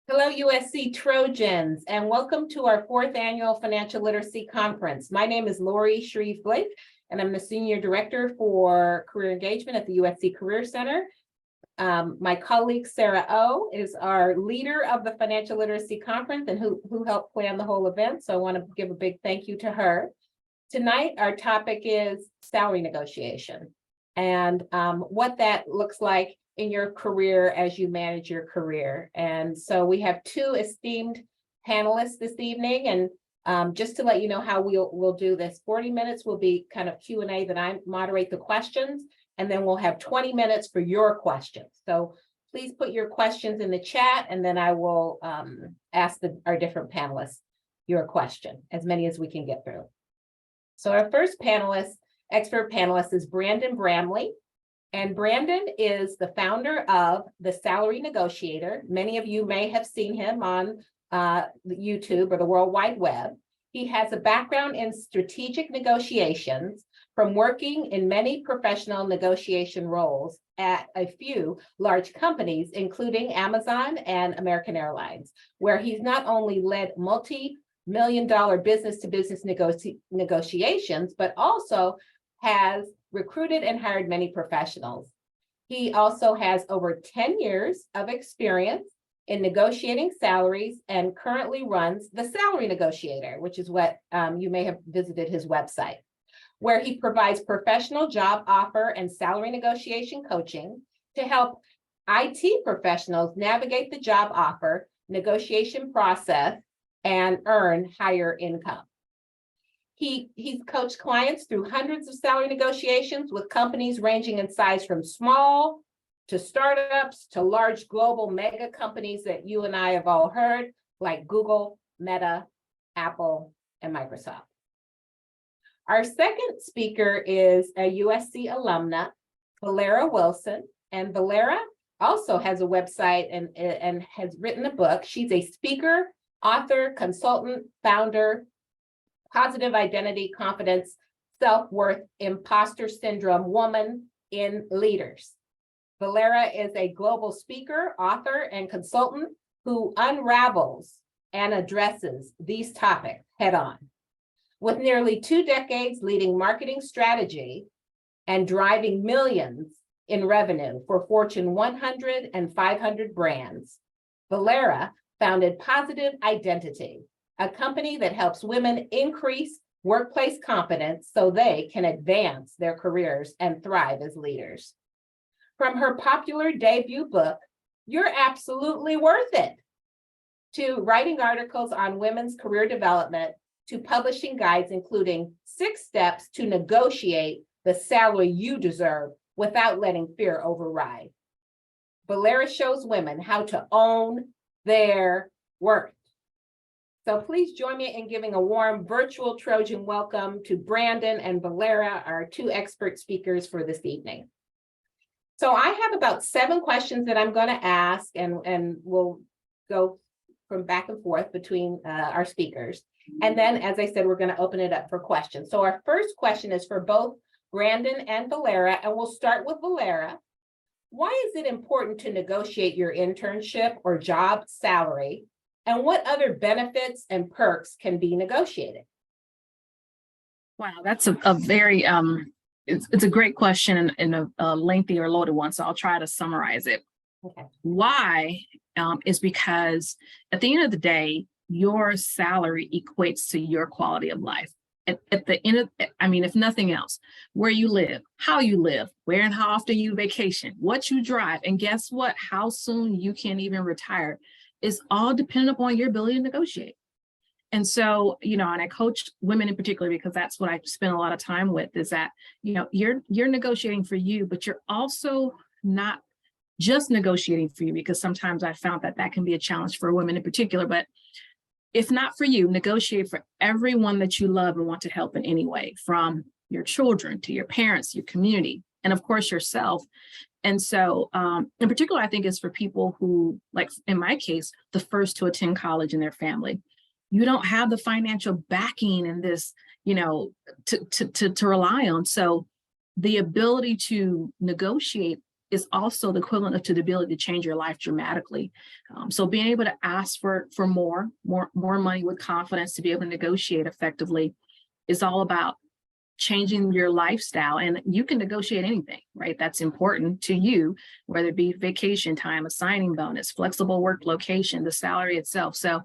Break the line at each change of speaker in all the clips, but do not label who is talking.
Hello, USC Trojans, and welcome to our 4th annual Financial Literacy Conference. My name is Lori Shreve, and I'm the Senior Director for Career Engagement at the USC Career Center. My colleague Sarah O is our leader of the Financial Literacy Conference and who helped plan the whole event, so I want to give a big thank you to her. Tonight, our topic is salary negotiation and what that looks like in your career as you manage your career. And so we have 2 esteemed panelists this evening. And just to let you know how we'll do this, 40 minutes will be kind of Q&A that I moderate the questions, and then we'll have 20 minutes for your questions. So please put your questions in the chat, and then I will ask our different panelists your question, as many as we can get through. So our first expert panelist is Brandon Bramley. And Brandon is the founder of the Salary Negotiator. Many of you may have seen him on YouTube or the World Wide Web. He has a background in strategic negotiations from working in many professional negotiation roles at a few large companies, including Amazon and American Airlines, where he's not only led multi-million-dollar business-to-business negotiations, but also has recruited and hired many professionals. He also has over 10 years of experience in negotiating salaries and currently runs the Salary Negotiator, which is what you may have visited his website, where he provides professional job offer and salary negotiation coaching to help IT professionals navigate the job offer negotiation process and earn higher income. He's coached clients through hundreds of salary negotiations with companies ranging in size from small to startups to large global mega companies that you and I have all heard, like Google, Meta, Apple, and Microsoft. Our second speaker is a USC alumna, Velera Wilson, and Velera also has a website and has written a book. She's a speaker, author, consultant, founder, positive identity, confidence, self-worth, imposter syndrome woman in leaders. Velera is a global speaker, author, and consultant who unravels and addresses these topics head-on. With nearly 2 decades leading marketing strategy and driving millions in revenue for Fortune 100 and 500 brands, Velera founded Positive Identity, a company that helps women increase workplace confidence so they can advance their careers and thrive as leaders. From her popular debut book, You're Absolutely Worth It, to writing articles on women's career development, to publishing guides including 6 steps to negotiate the salary you deserve without letting fear override. Velera shows women how to own their worth. So please join me in giving a warm virtual Trojan welcome to Brandon and Velera, our 2 expert speakers for this evening. So I have about 7 questions that I'm going to ask, and we'll go from back and forth between our speakers. And then, as I said, we're going to open it up for questions. So our first question is for both Brandon and Velera, and we'll start with Velera. Why is it important to negotiate your internship or job salary? And what other benefits and perks can be negotiated?
Wow, that's a very, it's a great question and a lengthy or loaded one, so I'll try to summarize it.
Okay.
Why is because at the end of the day, your salary equates to your quality of life. At the end of, I mean, if nothing else, where you live, how you live, where and how often you vacation, what you drive, and guess what? How soon you can even retire is all dependent upon your ability to negotiate. And so, and I coach women in particular because that's what I spend a lot of time with, is that, you're negotiating for you, but you're also not just negotiating for you, because sometimes I found that can be a challenge for women in particular. But if not for you, negotiate for everyone that you love and want to help in any way, from your children to your parents, your community, and of course yourself. And so in particular, I think it's for people who, like in my case, the first to attend college in their family. You don't have the financial backing and this, to rely on. So the ability to negotiate is also the equivalent to the ability to change your life dramatically. So being able to ask for more money with confidence, to be able to negotiate effectively, is all about changing your lifestyle. And you can negotiate anything, right? That's important to you, whether it be vacation time, a signing bonus, flexible work location, the salary itself. So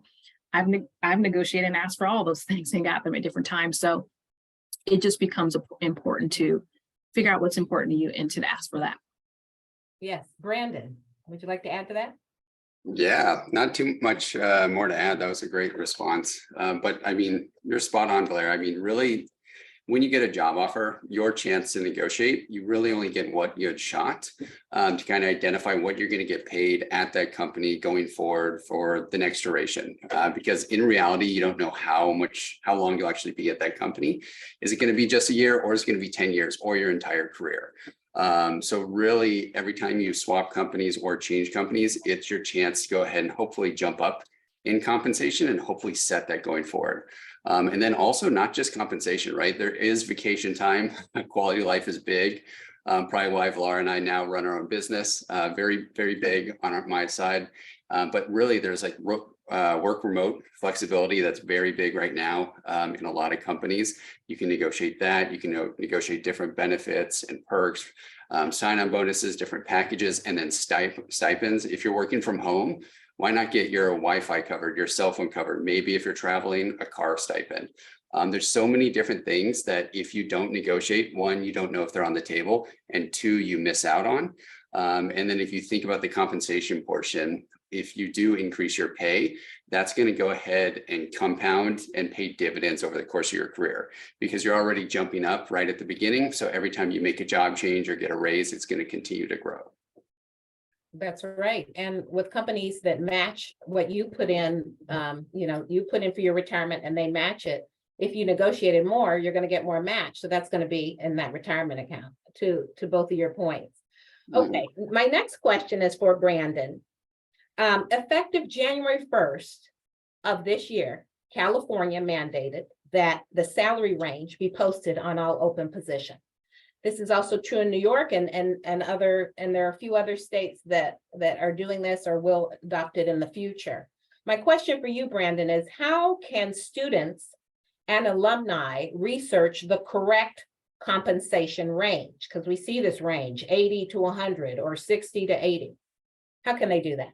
I've negotiated and asked for all those things and got them at different times. So it just becomes important to figure out what's important to you and to ask for that.
Yes, Brandon, would you like to add to that?
Yeah, not too much more to add. That was a great response. But I mean, you're spot on, Velera. I mean, really, when you get a job offer, your chance to negotiate, you really only get what you had shot, to kind of identify what you're going to get paid at that company going forward for the next duration. Because in reality, you don't know how long you'll actually be at that company. Is it going to be just a year, or is it going to be 10 years or your entire career? So really, every time you swap companies or change companies, it's your chance to go ahead and hopefully jump up in compensation and hopefully set that going forward. And then also not just compensation, right? There is vacation time. Quality of life is big. Probably why Velera and I now run our own business, very, very big on my side. But really there's like work remote flexibility that's very big right now in a lot of companies. You can negotiate that. You can negotiate different benefits and perks, sign-on bonuses, different packages, and then stipends. If you're working from home, why not get your Wi-Fi covered, your cell phone covered? Maybe if you're traveling, a car stipend. There's so many different things that if you don't negotiate, one, you don't know if they're on the table, and two, you miss out on. And then if you think about the compensation portion, if you do increase your pay, that's going to go ahead and compound and pay dividends over the course of your career, because you're already jumping up right at the beginning. So every time you make a job change or get a raise, it's going to continue to grow.
That's right. And with companies that match what you put in, you put in for your retirement and they match it. If you negotiated more, you're going to get more match. So that's going to be in that retirement account to both of your points. Okay, my next question is for Brandon. Effective January 1st of this year, California mandated that the salary range be posted on all open positions. This is also true in New York and there are a few other states that are doing this or will adopt it in the future. My question for you, Brandon, is how can students and alumni research the correct compensation range? Because we see this range 80 to 100 or 60 to 80. How can they do that?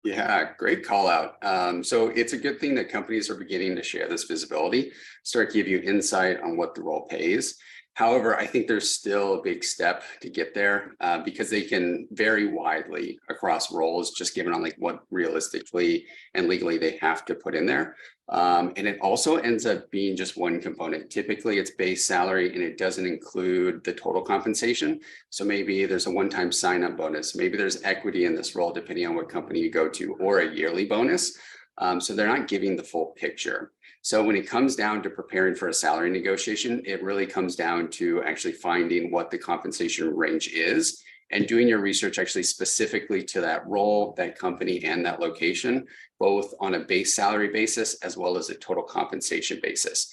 Yeah, great call out. So it's a good thing that companies are beginning to share this visibility, start to give you insight on what the role pays. However, I think there's still a big step to get there because they can vary widely across roles, just given on like what realistically and legally they have to put in there. And it also ends up being just one component. Typically it's base salary and it doesn't include the total compensation. So maybe there's a one-time sign-up bonus. Maybe there's equity in this role, depending on what company you go to, or a yearly bonus. So they're not giving the full picture. So when it comes down to preparing for a salary negotiation, it really comes down to actually finding what the compensation range is and doing your research actually specifically to that role, that company, and that location, both on a base salary basis as well as a total compensation basis.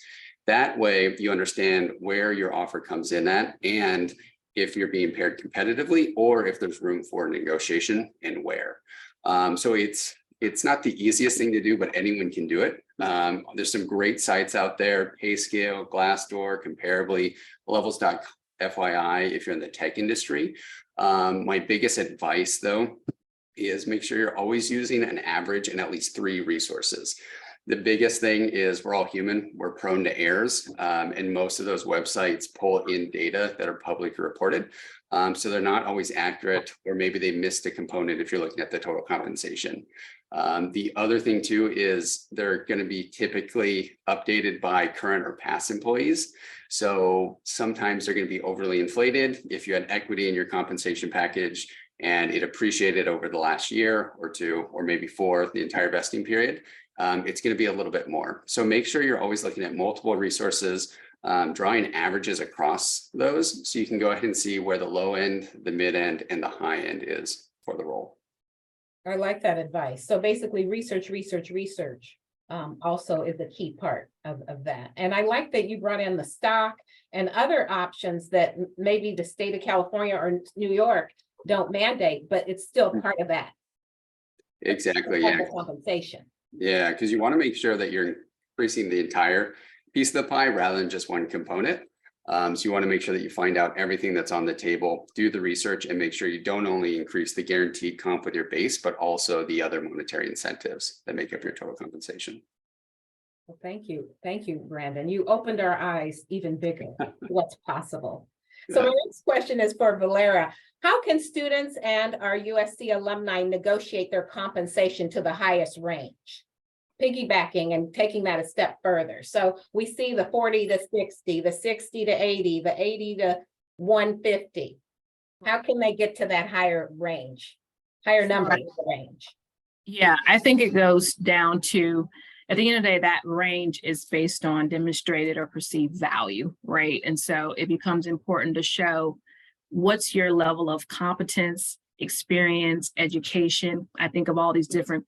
That way you understand where your offer comes in at and if you're being paired competitively or if there's room for negotiation and where. So it's not the easiest thing to do, but anyone can do it. There's some great sites out there, PayScale, Glassdoor, Comparably, Levels.fyi if you're in the tech industry. My biggest advice though, is make sure you're always using an average and at least 3 resources. The biggest thing is we're all human, we're prone to errors, and most of those websites pull in data that are publicly reported. So they're not always accurate, or maybe they missed a component if you're looking at the total compensation. The other thing too is they're going to be typically updated by current or past employees. So sometimes they're going to be overly inflated. If you had equity in your compensation package and it appreciated over the last year or 2, or maybe 4, the entire vesting period, it's going to be a little bit more. So make sure you're always looking at multiple resources, drawing averages across those so you can go ahead and see where the low end, the mid end, and the high end is for the role.
I like that advice. So basically research also is a key part of that. And I like that you brought in the stock and other options that maybe the state of California or New York don't mandate, but it's still part of that.
Exactly, yeah.
Compensation.
Yeah, because you want to make sure that you're increasing the entire piece of the pie rather than just one component. So you want to make sure that you find out everything that's on the table, do the research, and make sure you don't only increase the guaranteed comp with your base, but also the other monetary incentives that make up your total compensation.
Well, thank you, Brandon. You opened our eyes even bigger to what's possible. So my next question is for Velera. How can students and our USC alumni negotiate their compensation to the highest range? Piggybacking and taking that a step further. So we see the 40 to 60, the 60 to 80, the 80 to 150. How can they get to that higher range, higher number of the range?
Yeah, I think it goes down to, at the end of the day, that range is based on demonstrated or perceived value, right? And so it becomes important to show what's your level of competence, experience, education. I think of all these different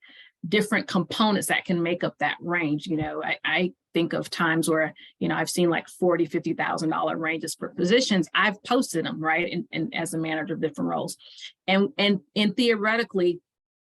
components that can make up that range. You know, I think of times where, you know, I've seen like $40,000, $50,000 ranges for positions. I've posted them, right? And as a manager of different roles. And theoretically,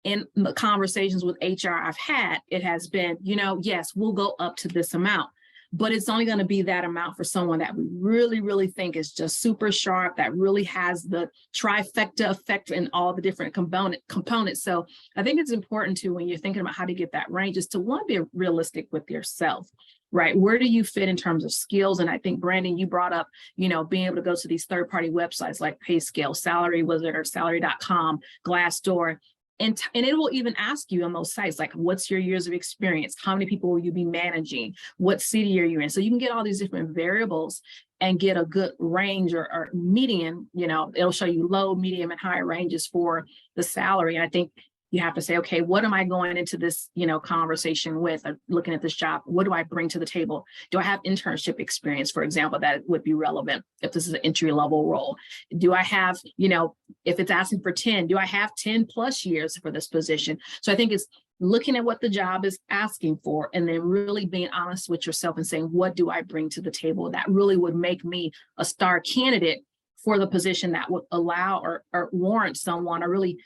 in the conversations with HR I've had, it has been, you know, yes, we'll go up to this amount, but it's only going to be that amount for someone that we really, really think is just super sharp, that really has the trifecta effect in all the different components. So I think it's important to, when you're thinking about how to get that range, is to want to be realistic with yourself, right? Where do you fit in terms of skills? And I think, Brandon, you brought up, you know, being able to go to these third-party websites like PayScale, Salary Wizard, or Salary.com, Glassdoor. And it will even ask you on those sites, like, what's your years of experience? How many people will you be managing? What city are you in? So you can get all these different variables and get a good range or median. You know, it'll show you low, medium, and high ranges for the salary. And I think you have to say, okay, what am I going into this, you know, conversation with, looking at this job? What do I bring to the table? Do I have internship experience, for example, that would be relevant if this is an entry level role? Do I have, you know, if it's asking for 10, do I have 10 plus years for this position? So I think it's looking at what the job is asking for, and then really being honest with yourself and saying, what do I bring to the table that really would make me a star candidate for the position that would allow or warrant someone, or really,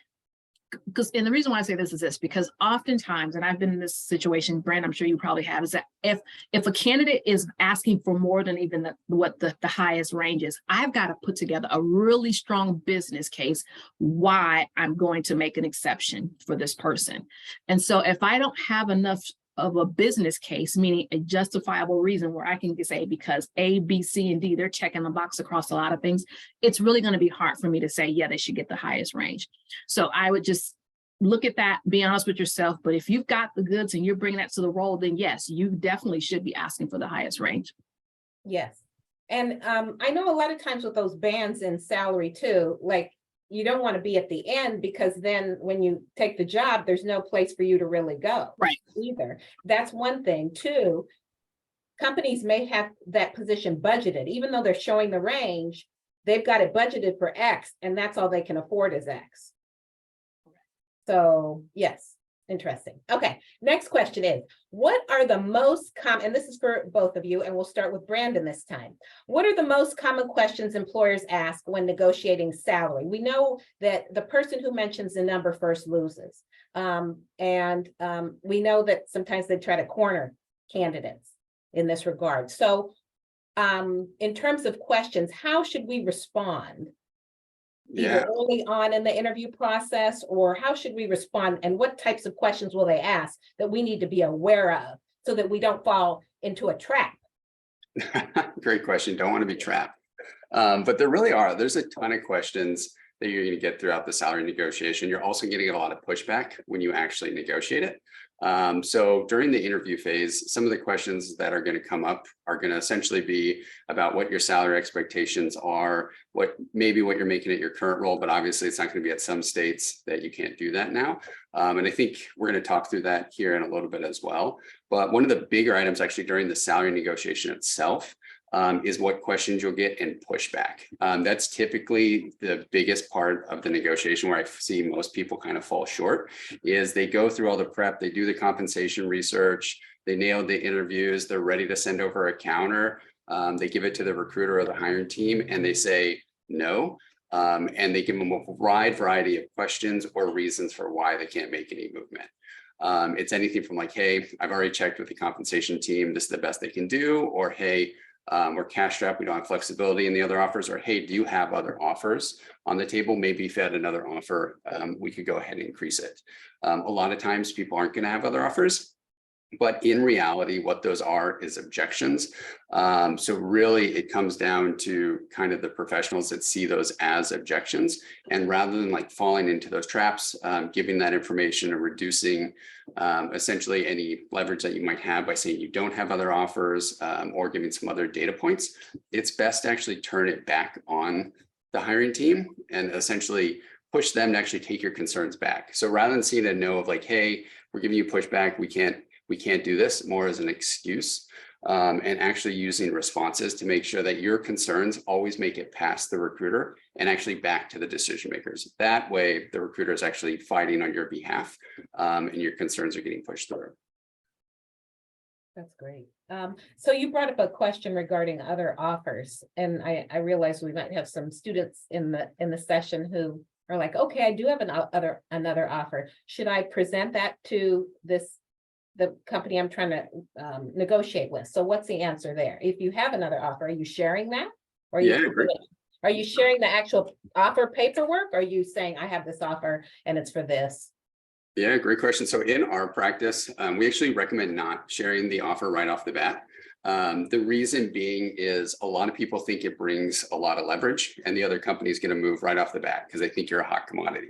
because, and the reason why I say this is this, because oftentimes, and I've been in this situation, Brand, I'm sure you probably have, is that if a candidate is asking for more than even what the highest range is, I've got to put together a really strong business case why I'm going to make an exception for this person. And so if I don't have enough of a business case, meaning a justifiable reason where I can say, because A, B, C, and D, they're checking the box across a lot of things, it's really going to be hard for me to say, yeah, they should get the highest range. So I would just look at that, be honest with yourself. But if you've got the goods and you're bringing that to the role, then yes, you definitely should be asking for the highest range.
Yes. And I know a lot of times with those bands in salary too, like, you don't want to be at the end, because then when you take the job, there's no place for you to really go.
Right.
Either. That's one thing. Two, companies may have that position budgeted, even though they're showing the range, they've got it budgeted for X, and that's all they can afford is X. So yes, interesting. Okay, next question is, what are the most common, and this is for both of you, and we'll start with Brandon this time. What are the most common questions employers ask when negotiating salary? We know that the person who mentions the number first loses. We know that sometimes they try to corner candidates in this regard. So in terms of questions, how should we respond? Either early on in the interview process, or how should we respond, and what types of questions will they ask that we need to be aware of so that we don't fall into a trap?
Great question. Don't want to be trapped. But there's a ton of questions that you're going to get throughout the salary negotiation. You're also getting a lot of pushback when you actually negotiate it. So during the interview phase, some of the questions that are going to come up are going to essentially be about what your salary expectations are, what you're making at your current role, but obviously it's not going to be at some states that you can't do that now. And I think we're going to talk through that here in a little bit as well. But one of the bigger items actually during the salary negotiation itself is what questions you'll get and pushback. That's typically the biggest part of the negotiation, where I see most people kind of fall short, is they go through all the prep, they do the compensation research, they nailed the interviews, they're ready to send over a counter, they give it to the recruiter or the hiring team, and they say no. And they give them a wide variety of questions or reasons for why they can't make any movement. It's anything from like, hey, I've already checked with the compensation team, this is the best they can do, or hey, we're cash strapped, we don't have flexibility in the other offers, or hey, do you have other offers on the table? Maybe if you had another offer, we could go ahead and increase it. A lot of times people aren't going to have other offers, but in reality, what those are is objections. So really it comes down to kind of the professionals that see those as objections. And rather than like falling into those traps, giving that information and reducing essentially any leverage that you might have by saying you don't have other offers or giving some other data points, it's best to actually turn it back on the hiring team and essentially push them to actually take your concerns back. So rather than seeing a no of like, hey, we're giving you pushback, we can't do this, more as an excuse, and actually using responses to make sure that your concerns always make it past the recruiter and actually back to the decision makers. That way, the recruiter is actually fighting on your behalf, and your concerns are getting pushed through.
That's great. So you brought up a question regarding other offers, and I realize we might have some students in the session who are like, okay, I do have another offer. Should I present that to the company I'm trying to negotiate with? So what's the answer there? If you have another offer, are you sharing that? Or are you sharing the actual offer paperwork? Or are you saying I have this offer and it's for this?
Yeah, great question. So in our practice, we actually recommend not sharing the offer right off the bat. The reason being is a lot of people think it brings a lot of leverage and the other company is going to move right off the bat because they think you're a hot commodity.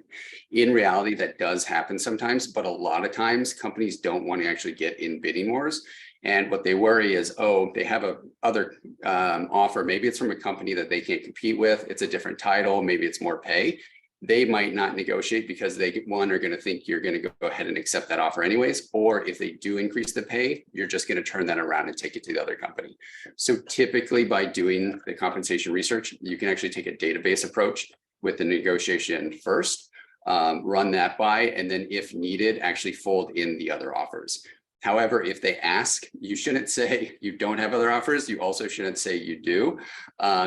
In reality, that does happen sometimes, but a lot of times companies don't want to actually get in bidding wars. And what they worry is, oh, they have a other offer. Maybe it's from a company that they can't compete with. It's a different title. Maybe it's more pay. They might not negotiate because they, one, are going to think you're going to go ahead and accept that offer anyways. Or if they do increase the pay, you're just going to turn that around and take it to the other company. So typically by doing the compensation research, you can actually take a database approach with the negotiation first, run that by, and then if needed, actually fold in the other offers. However, if they ask, you shouldn't say you don't have other offers. You also shouldn't say you do.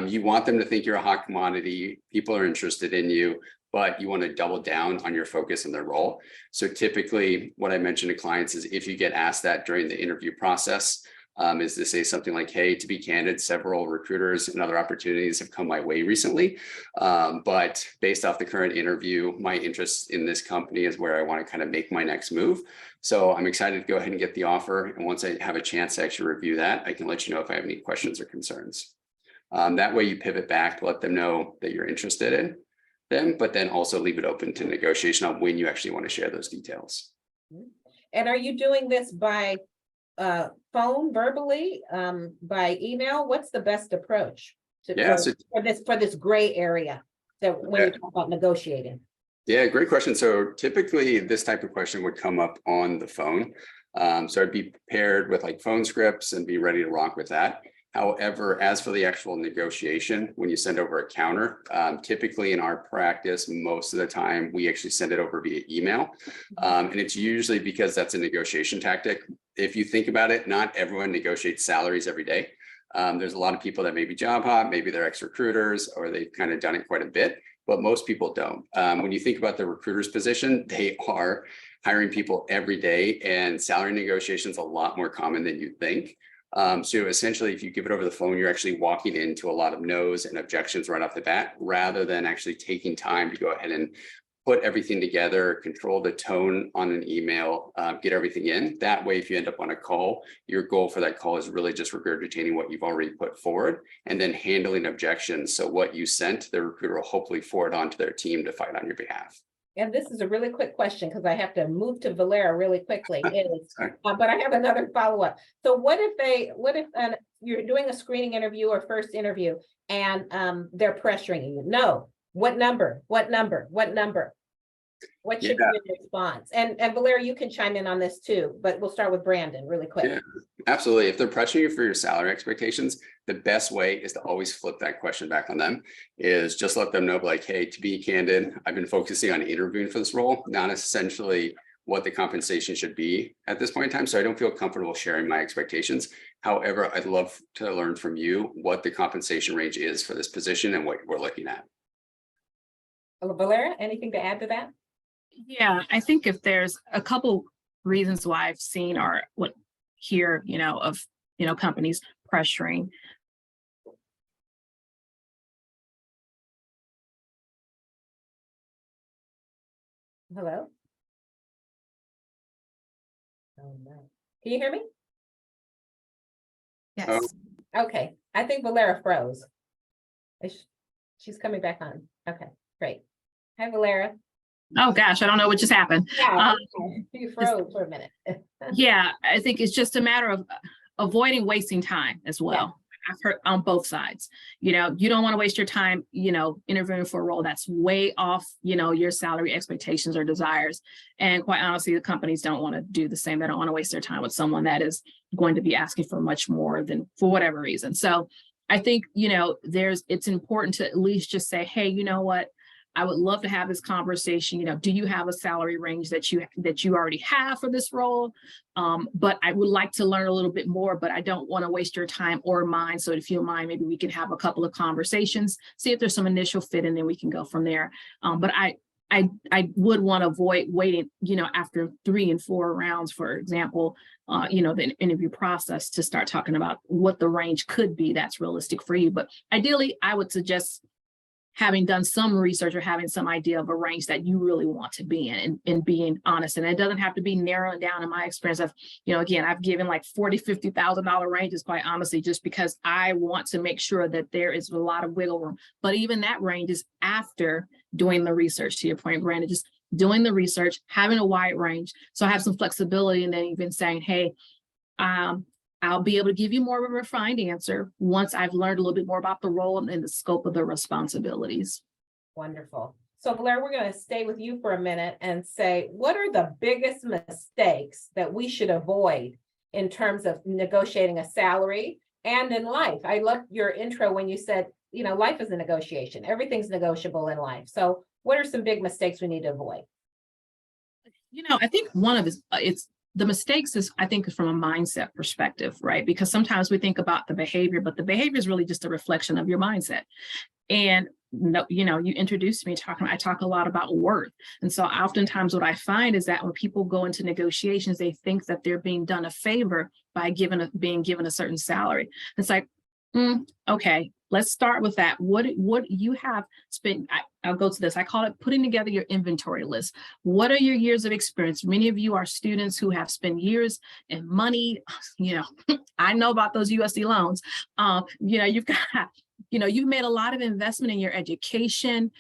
You want them to think you're a hot commodity. People are interested in you, but you want to double down on your focus and their role. So typically what I mention to clients is if you get asked that during the interview process, is to say something like, hey, to be candid, several recruiters and other opportunities have come my way recently. But based off the current interview, my interest in this company is where I want to kind of make my next move. So I'm excited to go ahead and get the offer. And once I have a chance to actually review that, I can let you know if I have any questions or concerns. That way you pivot back to let them know that you're interested in them, but then also leave it open to negotiation on when you actually want to share those details.
And are you doing this by phone, verbally, by email? What's the best approach for this gray area that when you talk about negotiating?
Yeah, great question. So typically this type of question would come up on the phone. So I'd be prepared with like phone scripts and be ready to rock with that. However, as for the actual negotiation, when you send over a counter, typically in our practice, most of the time, we actually send it over via email. And it's usually because that's a negotiation tactic. If you think about it, not everyone negotiates salaries every day. There's a lot of people that may be job hop, maybe they're ex-recruiters, or they've kind of done it quite a bit, but most people don't. When you think about the recruiter's position, they are hiring people every day, and salary negotiation is a lot more common than you think. So essentially, if you give it over the phone, you're actually walking into a lot of no's and objections right off the bat, rather than actually taking time to go ahead and put everything together, control the tone on an email, get everything in. That way, if you end up on a call, your goal for that call is really just regurgitating what you've already put forward and then handling objections. So what you sent, the recruiter will hopefully forward on to their team to fight on your behalf.
And this is a really quick question because I have to move to Velera really quickly. But I have another follow-up. So what if you're doing a screening interview or first interview and they're pressuring you? No, what number? What number? What number? What should be your response? And Velera, you can chime in on this too, but we'll start with Brandon really quick.
Yeah, absolutely. If they're pressuring you for your salary expectations, the best way is to always flip that question back on them. Is just let them know, like, hey, to be candid, I've been focusing on interviewing for this role, not essentially what the compensation should be at this point in time. So I don't feel comfortable sharing my expectations. However, I'd love to learn from you what the compensation range is for this position and what we're looking at.
Valera, anything to add to that?
Yeah, I think if there's a couple reasons why I've seen or what here, of, companies pressuring.
Hello? Oh, no. Can you hear me?
Yes.
Okay, I think Valera froze. She's coming back on. Okay, great. Hi, Valera.
Oh gosh, I don't know what just happened.
Yeah, you froze for a minute.
Yeah, I think it's just a matter of avoiding wasting time as well. I've heard on both sides. You don't want to waste your time, interviewing for a role that's way off, your salary expectations or desires. And quite honestly, the companies don't want to do the same. They don't want to waste their time with someone that is going to be asking for much more than for whatever reason. So I think, it's important to at least just say, hey, you know what? I would love to have this conversation. Do you have a salary range that you already have for this role? But I would like to learn a little bit more, but I don't want to waste your time or mine. So if you don't mind, maybe we can have a couple of conversations, see if there's some initial fit, and then we can go from there. But I would want to avoid waiting, after 3 and 4 rounds, for example, the interview process to start talking about what the range could be that's realistic for you. But ideally, I would suggest having done some research or having some idea of a range that you really want to be in and being honest. And it doesn't have to be narrowed down. In my experience of, again, I've given like $40,000, $50,000 ranges, quite honestly, just because I want to make sure that there is a lot of wiggle room. But even that range is after doing the research, to your point, Brandon, just doing the research, having a wide range. So I have some flexibility, and then even saying, hey, I'll be able to give you more of a refined answer once I've learned a little bit more about the role and the scope of the responsibilities.
Wonderful. So Blair, we're going to stay with you for a minute and say, what are the biggest mistakes that we should avoid in terms of negotiating a salary and in life? I loved your intro when you said, life is a negotiation. Everything's negotiable in life. So what are some big mistakes we need to avoid?
I think one of the mistakes is, I think, from a mindset perspective, right? Because sometimes we think about the behavior, but the behavior is really just a reflection of your mindset. And you introduced me I talk a lot about worth. And so oftentimes what I find is that when people go into negotiations, they think that they're being done a favor by being given a certain salary. It's like, okay, let's start with that. What you have spent, I'll go to this. I call it putting together your inventory list. What are your years of experience? Many of you are students who have spent years and money. I know about those USD loans. You've got, you've made a lot of investment in your education.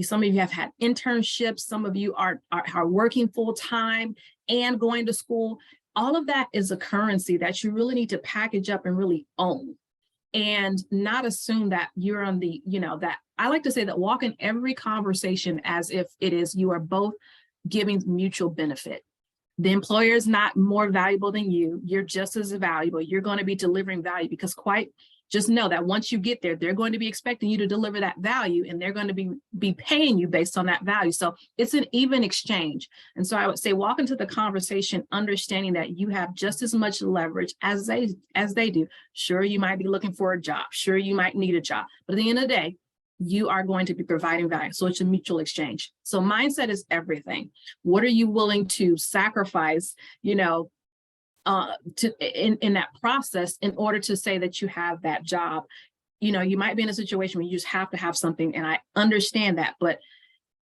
Some of you have had internships. Some of you are working full time and going to school. All of that is a currency that you really need to package up and really own. And not assume that you're on the, that I like to say that walk in every conversation as if it is, you are both giving mutual benefit. The employer is not more valuable than you. You're just as valuable. You're going to be delivering value, because just know that once you get there, they're going to be expecting you to deliver that value, and they're going to be paying you based on that value. So it's an even exchange. And so I would say walk into the conversation understanding that you have just as much leverage as they do. Sure, you might be looking for a job. Sure, you might need a job. But at the end of the day, you are going to be providing value. So it's a mutual exchange. So mindset is everything. What are you willing to sacrifice, in that process in order to say that you have that job? You might be in a situation where you just have to have something, and I understand that, but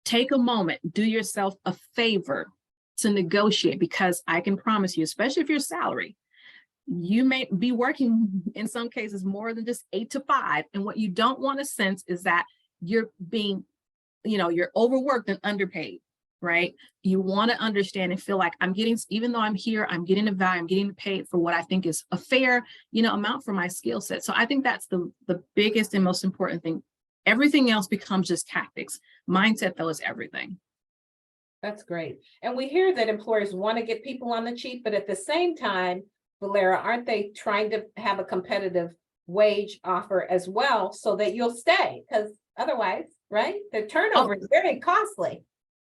take a moment, do yourself a favor to negotiate, because I can promise you, especially if you're salary, you may be working in some cases more than just 8 to 5. And what you don't want to sense is that you're being, you're overworked and underpaid. Right? You want to understand and feel like even though I'm here, I'm getting a value, I'm getting paid for what I think is a fair, amount for my skill set. So I think that's the biggest and most important thing. Everything else becomes just tactics. Mindset, though, is everything.
That's great. And we hear that employers want to get people on the cheap, but at the same time, Valera, aren't they trying to have a competitive wage offer as well so that you'll stay? Because otherwise, right? The turnover is very costly.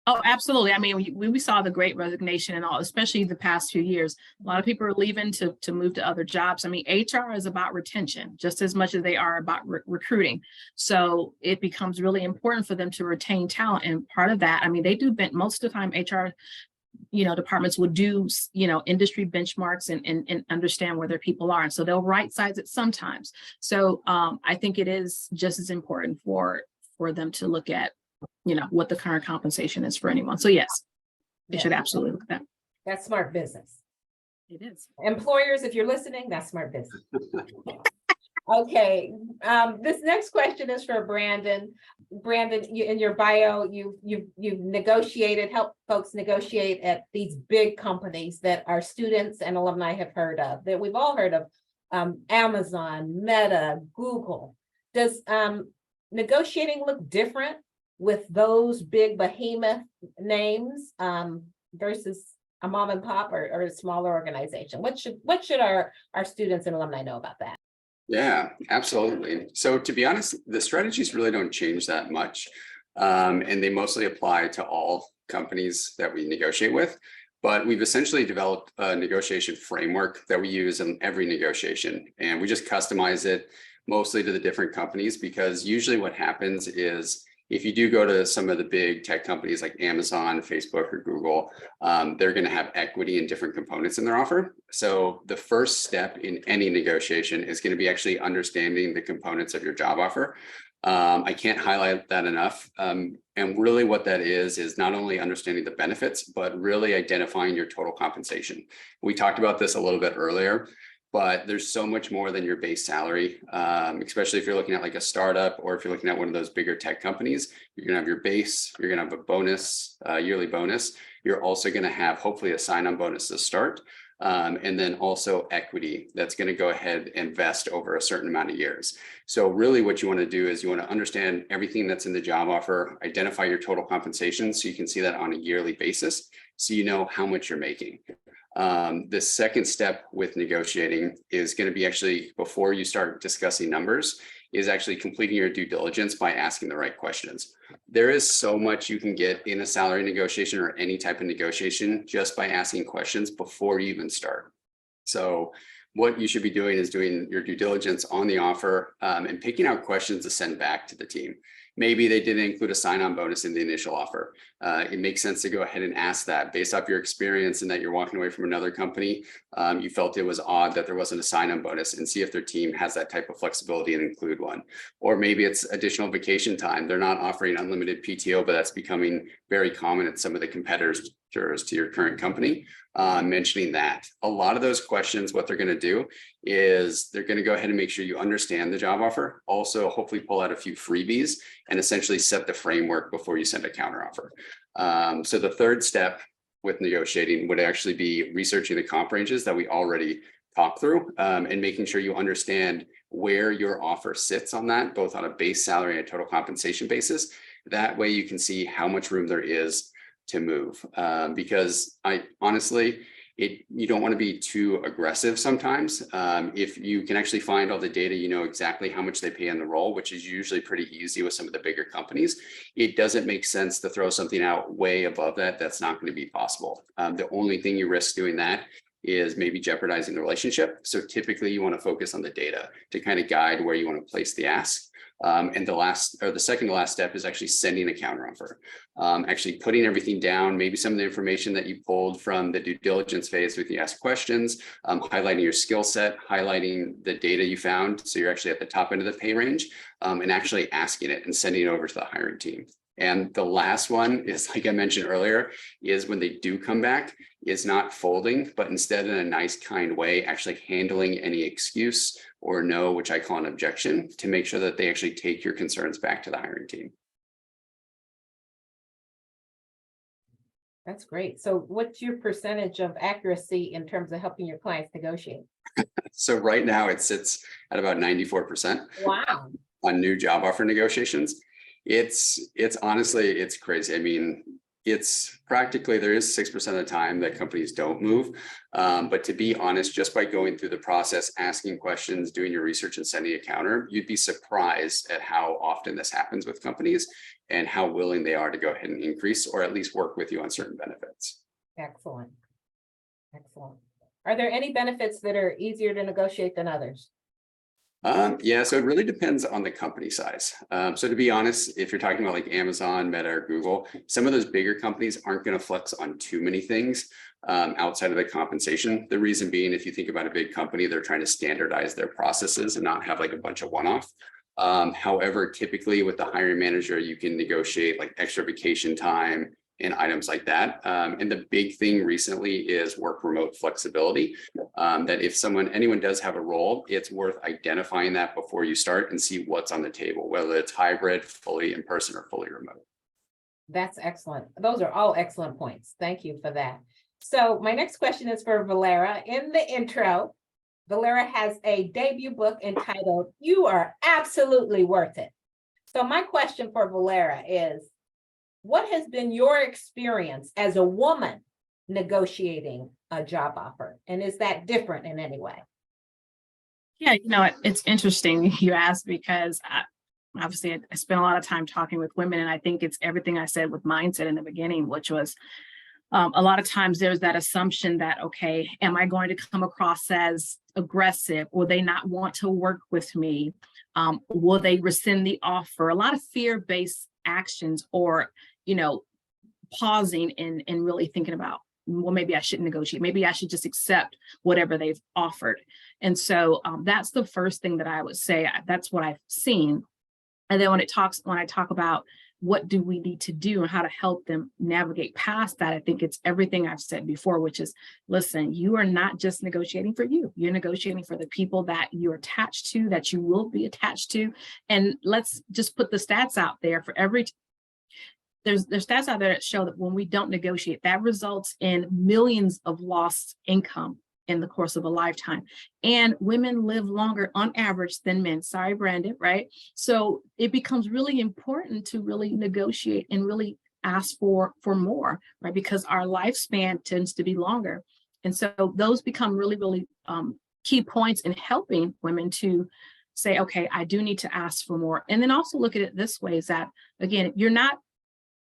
Oh, absolutely. I mean, we saw the great resignation and all, especially the past few years. A lot of people are leaving to move to other jobs. I mean, HR is about retention just as much as they are about recruiting. So it becomes really important for them to retain talent. And part of that, I mean, they do most of the time HR, departments would do, industry benchmarks and understand where their people are. And so they'll right size it sometimes. So I think it is just as important for them to look at what the current compensation is for anyone. So yes, they should absolutely look at that.
That's smart business.
It is.
Employers, if you're listening, that's smart business. Okay, this next question is for Brandon. Brandon, in your bio, you've negotiated, helped folks negotiate at these big companies that our students and alumni have heard of, that we've all heard of, Amazon, Meta, Google. Does negotiating look different with those big behemoth names versus a mom and pop or a smaller organization? What should our students and alumni know about that?
Yeah, absolutely. So to be honest, the strategies really don't change that much. And they mostly apply to all companies that we negotiate with. But we've essentially developed a negotiation framework that we use in every negotiation. And we just customize it mostly to the different companies, because usually what happens is if you do go to some of the big tech companies like Amazon, Facebook, or Google, they're going to have equity in different components in their offer. So the first step in any negotiation is going to be actually understanding the components of your job offer. I can't highlight that enough. And really what that is not only understanding the benefits, but really identifying your total compensation. We talked about this a little bit earlier, but there's so much more than your base salary, especially if you're looking at like a startup, or if you're looking at one of those bigger tech companies. You're gonna have your base, you're gonna have a bonus, yearly bonus. You're also gonna have hopefully a sign-on bonus to start, and then also equity that's gonna go ahead and vest over a certain amount of years. So really what you wanna do is you wanna understand everything that's in the job offer, identify your total compensation so you can see that on a yearly basis, so you know how much you're making. The second step with negotiating is going to be actually, before you start discussing numbers, is actually completing your due diligence by asking the right questions. There is so much you can get in a salary negotiation or any type of negotiation just by asking questions before you even start. So what you should be doing is doing your due diligence on the offer, and picking out questions to send back to the team. Maybe they didn't include a sign-on bonus in the initial offer. It makes sense to go ahead and ask that based off your experience and that you're walking away from another company. You felt it was odd that there wasn't a sign-on bonus, and see if their team has that type of flexibility and include one. Or maybe it's additional vacation time. They're not offering unlimited PTO, but that's becoming very common at some of the competitors to your current company. Mentioning that a lot of those questions, what they're going to do is they're going to go ahead and make sure you understand the job offer. Also, hopefully pull out a few freebies and essentially set the framework before you send a counteroffer. So the third step with negotiating would actually be researching the comp ranges that we already talked through, and making sure you understand where your offer sits on that, both on a base salary and a total compensation basis. That way you can see how much room there is to move, because you don't want to be too aggressive sometimes. If you can actually find all the data, you know exactly how much they pay in the role, which is usually pretty easy with some of the bigger companies. It doesn't make sense to throw something out way above that. That's not going to be possible. The only thing you risk doing that is maybe jeopardizing the relationship. So typically you want to focus on the data to kind of guide where you want to place the ask. And the second to last step is actually sending a counteroffer, actually putting everything down, maybe some of the information that you pulled from the due diligence phase with the ask questions, highlighting your skill set, highlighting the data you found. So you're actually at the top end of the pay range, and actually asking it and sending it over to the hiring team. And the last one is, like I mentioned earlier, is when they do come back, is not folding, but instead in a nice, kind way, actually handling any excuse or no, which I call an objection, to make sure that they actually take your concerns back to the hiring team.
That's great. So what's your percentage of accuracy in terms of helping your clients negotiate?
So right now it sits at about 94%.
Wow.
On new job offer negotiations. It's honestly, it's crazy. I mean, It's practically, there is 6% of the time that companies don't move. But to be honest, just by going through the process, asking questions, doing your research and sending a counter, you'd be surprised at how often this happens with companies and how willing they are to go ahead and increase or at least work with you on certain benefits.
Excellent. Excellent. Are there any benefits that are easier to negotiate than others?
Yeah, so it really depends on the company size. So to be honest, if you're talking about like Amazon, Meta, or Google, some of those bigger companies aren't going to flex on too many things outside of the compensation. The reason being, if you think about a big company, they're trying to standardize their processes and not have like a bunch of one-off. However, typically with the hiring manager, you can negotiate like extra vacation time and items like that. And the big thing recently is work remote flexibility. That if anyone does have a role, it's worth identifying that before you start and see what's on the table, whether it's hybrid, fully in person, or fully remote.
That's excellent. Those are all excellent points. Thank you for that. So my next question is for Velera. In the intro, Velera has a debut book entitled, "You Are Absolutely Worth It." So my question for Velera is, what has been your experience as a woman negotiating a job offer? And is that different in any way?
Yeah, it's interesting you asked because obviously I spent a lot of time talking with women, and I think it's everything I said with mindset in the beginning, which was a lot of times there's that assumption that, okay, am I going to come across as aggressive? Will they not want to work with me? Will they rescind the offer? A lot of fear-based actions, or pausing and really thinking about, well, maybe I shouldn't negotiate. Maybe I should just accept whatever they've offered. And so that's the first thing that I would say. That's what I've seen. And then when I talk about what do we need to do and how to help them navigate past that, I think it's everything I've said before, which is, listen, you are not just negotiating for you. You're negotiating for the people that you're attached to, that you will be attached to. And let's just put the stats out there for there's stats out there that show that when we don't negotiate, that results in millions of lost income in the course of a lifetime. And women live longer on average than men. Sorry, Brandon, right? So it becomes really important to really negotiate and really ask for more, right? Because our lifespan tends to be longer. And so those become really, really key points in helping women to say, okay, I do need to ask for more. And then also look at it this way, is that, again,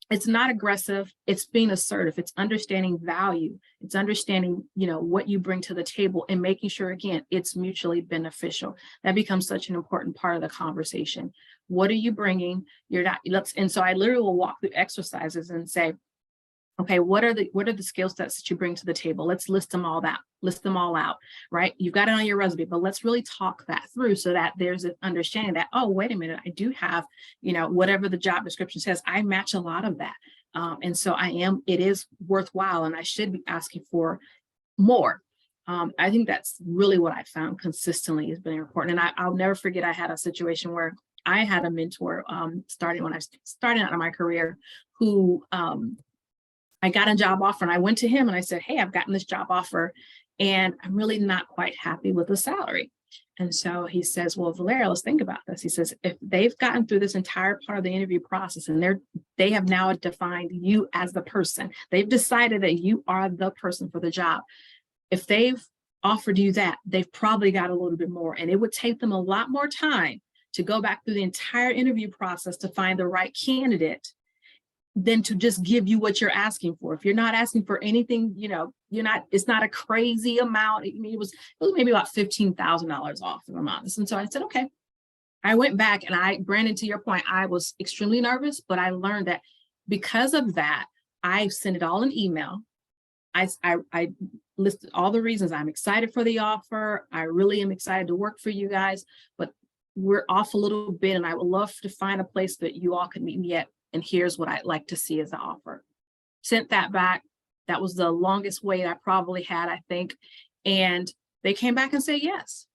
it's not aggressive, it's being assertive, it's understanding value, it's understanding, what you bring to the table and making sure, again, it's mutually beneficial. That becomes such an important part of the conversation. What are you bringing? And so I literally will walk through exercises and say, okay, what are the skill sets that you bring to the table? Let's list them all out, right? You've got it on your resume, but let's really talk that through so that there's an understanding that, oh, wait a minute, I do have, whatever the job description says, I match a lot of that. And so it is worthwhile, and I should be asking for more. I think that's really what I found consistently has been important. And I'll never forget, I had a situation where I had a mentor starting when I started out in my career who, I got a job offer, and I went to him and I said, hey, I've gotten this job offer and I'm really not quite happy with the salary. And so he says, well, Velera, let's think about this. He says, if they've gotten through this entire part of the interview process and they have now defined you as the person, they've decided that you are the person for the job. If they've offered you that, they've probably got a little bit more, and it would take them a lot more time to go back through the entire interview process to find the right candidate than to just give you what you're asking for. If you're not asking for anything, it's not a crazy amount. It was maybe about $15,000 off, if I'm honest. And so I said, okay. I went back and Brandon, to your point, I was extremely nervous, but I learned that because of that, I sent it all in email. I listed all the reasons I'm excited for the offer. I really am excited to work for you guys, but we're off a little bit, and I would love to find a place that you all can meet me at. And here's what I'd like to see as the offer. Sent that back. That was the longest wait I probably had, I think. And they came back and said yes.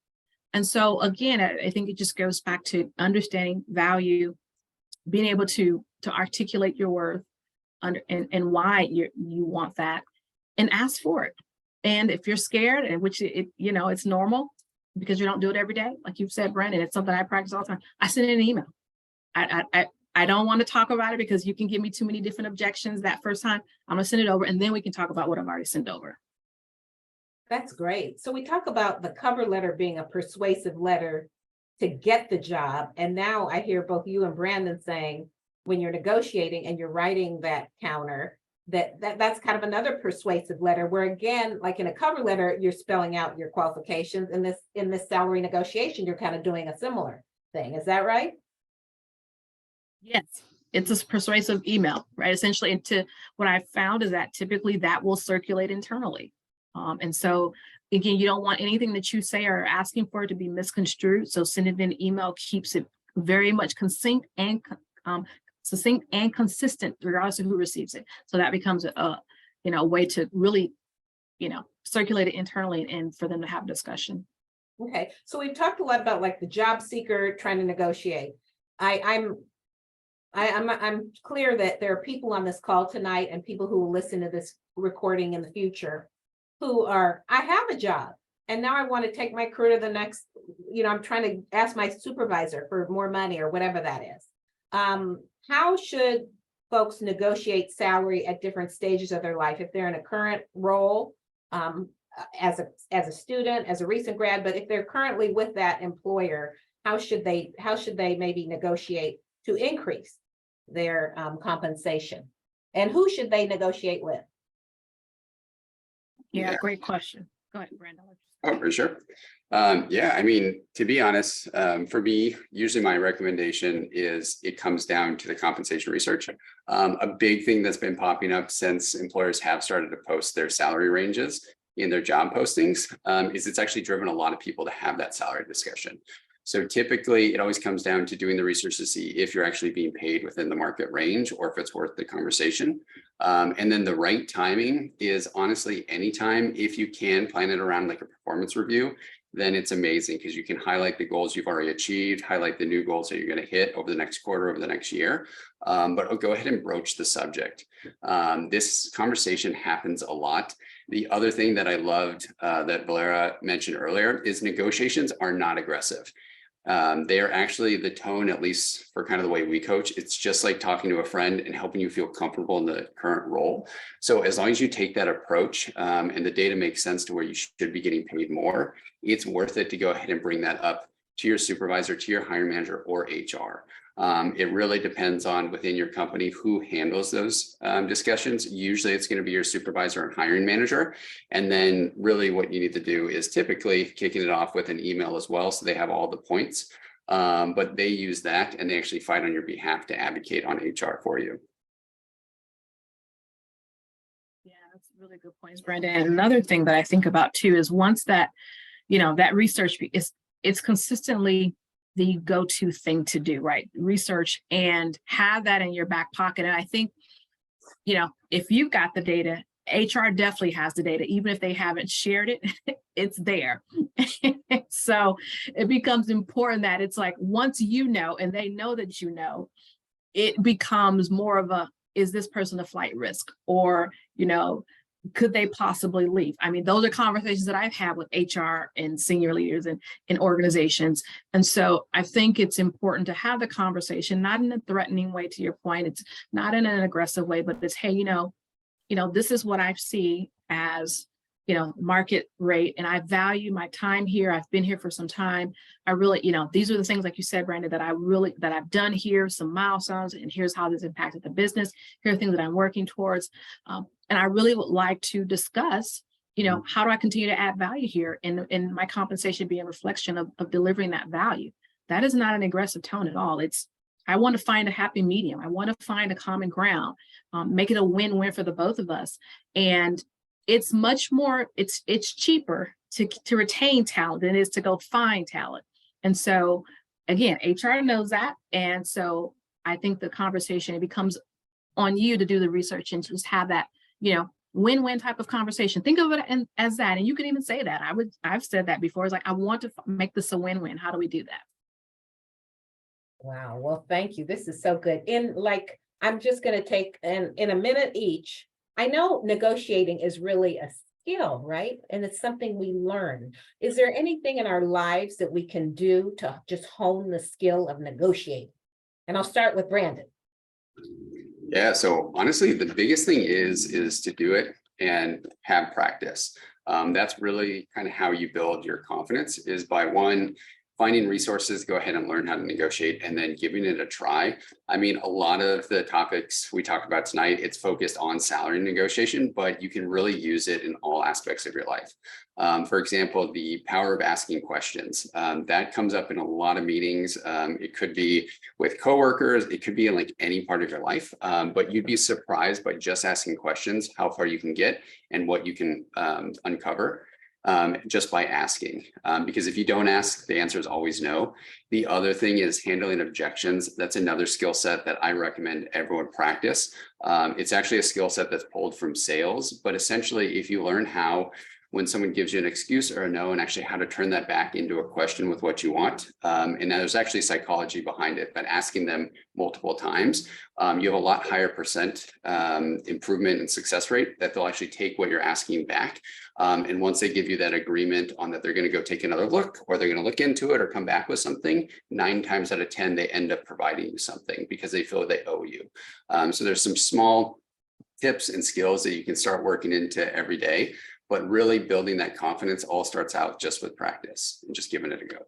And so again, I think it just goes back to understanding value, being able to articulate your worth and why you want that, and ask for it. And if you're scared, and which it's normal because you don't do it every day, like you've said, Brandon, it's something I practice all the time. I send an email. I don't want to talk about it because you can give me too many different objections that first time. I'm gonna send it over and then we can talk about what I've already sent over.
That's great. So we talk about the cover letter being a persuasive letter to get the job. And now I hear both you and Brandon saying, when you're negotiating and you're writing that counter, that's kind of another persuasive letter where, again, like in a cover letter, you're spelling out your qualifications. In this salary negotiation, you're kind of doing a similar thing. Is that right?
Yes, it's a persuasive email, right? Essentially, and what I found is that typically that will circulate internally. And so again, you don't want anything that you say or asking for to be misconstrued. So sending an email keeps it very much succinct and consistent, regardless of who receives it. So that becomes a way to really, circulate it internally and for them to have discussion.
Okay, so we've talked a lot about like the job seeker trying to negotiate. I'm clear that there are people on this call tonight and people who will listen to this recording in the future who are, I have a job and now I want to take my career to the next, I'm trying to ask my supervisor for more money or whatever that is. How should folks negotiate salary at different stages of their life? If they're in a current role, as a student, as a recent grad, but if they're currently with that employer, how should they maybe negotiate to increase their compensation? And who should they negotiate with?
Yeah, great question. Go ahead, Brandon.
Oh, for sure. Yeah, I mean, to be honest, for me, usually my recommendation is it comes down to the compensation research. A big thing that's been popping up since employers have started to post their salary ranges in their job postings is it's actually driven a lot of people to have that salary discussion. So typically it always comes down to doing the research to see if you're actually being paid within the market range or if it's worth the conversation. And then the right timing is honestly anytime. If you can plan it around like a performance review, then it's amazing because you can highlight the goals you've already achieved, highlight the new goals that you're going to hit over the next quarter, over the next year. But go ahead and broach the subject. This conversation happens a lot. The other thing that I loved that Velera mentioned earlier is negotiations are not aggressive. They are actually the tone, at least for kind of the way we coach. It's just like talking to a friend and helping you feel comfortable in the current role. So as long as you take that approach and the data makes sense to where you should be getting paid more, it's worth it to go ahead and bring that up to your supervisor, to your hiring manager or HR. It really depends on within your company who handles those discussions. Usually it's going to be your supervisor and hiring manager. And then really what you need to do is typically kicking it off with an email as well. So they have all the points, but they use that and they actually fight on your behalf to advocate on HR for you.
Yeah, that's really good points, Brandon. And another thing that I think about too is once that, that research it's consistently the go-to thing to do, right? Research and have that in your back pocket. And I think, if you've got the data, HR definitely has the data, even if they haven't shared it, it's there. So it becomes important that it's like, once and they know that it becomes more of a, is this person a flight risk? Or, could they possibly leave? I mean, those are conversations that I've had with HR and senior leaders in organizations. And so I think it's important to have the conversation, not in a threatening way, to your point. It's not in an aggressive way, but it's, hey, this is what I see as, market rate, and I value my time here. I've been here for some time. I really, these are the things, like you said, Brandon, that I've done here, some milestones, and here's how this impacted the business. Here are things that I'm working towards. And I really would like to discuss, how do I continue to add value here, and my compensation be a reflection of delivering that value. That is not an aggressive tone at all. I want to find a happy medium. I want to find a common ground, make it a win-win for the both of us. And it's much more, it's cheaper to retain talent than it is to go find talent. And so again, HR knows that. And so I think the conversation, it becomes on you to do the research and just have that, win-win type of conversation. Think of it as that. And you can even say that. I've said that before. It's like, I want to make this a win-win. How do we do that?
Wow. Well, thank you. This is so good. I'm just going to take in a minute each. I know negotiating is really a skill, right? And it's something we learn. Is there anything in our lives that we can do to just hone the skill of negotiating? And I'll start with Brandon.
Yeah, so honestly, the biggest thing is to do it and have practice. That's really kind of how you build your confidence, is by one, finding resources, go ahead and learn how to negotiate, and then giving it a try. I mean, a lot of the topics we talked about tonight, it's focused on salary negotiation, but you can really use it in all aspects of your life. For example, the power of asking questions, that comes up in a lot of meetings. It could be with coworkers, it could be in like any part of your life, but you'd be surprised by just asking questions, how far you can get and what you can uncover. Just by asking, because if you don't ask, the answer is always no. The other thing is handling objections. That's another skill set that I recommend everyone practice. It's actually a skill set that's pulled from sales, but essentially if you learn how, when someone gives you an excuse or a no, and actually how to turn that back into a question with what you want. And there's actually psychology behind it, but asking them multiple times, you have a lot higher percent improvement in success rate that they'll actually take what you're asking back. And once they give you that agreement on that they're going to go take another look, or they're going to look into it or come back with something, 9 times out of 10, they end up providing you something because they feel they owe you. So there's some small tips and skills that you can start working into every day. But really building that confidence all starts out just with practice and just giving it a go.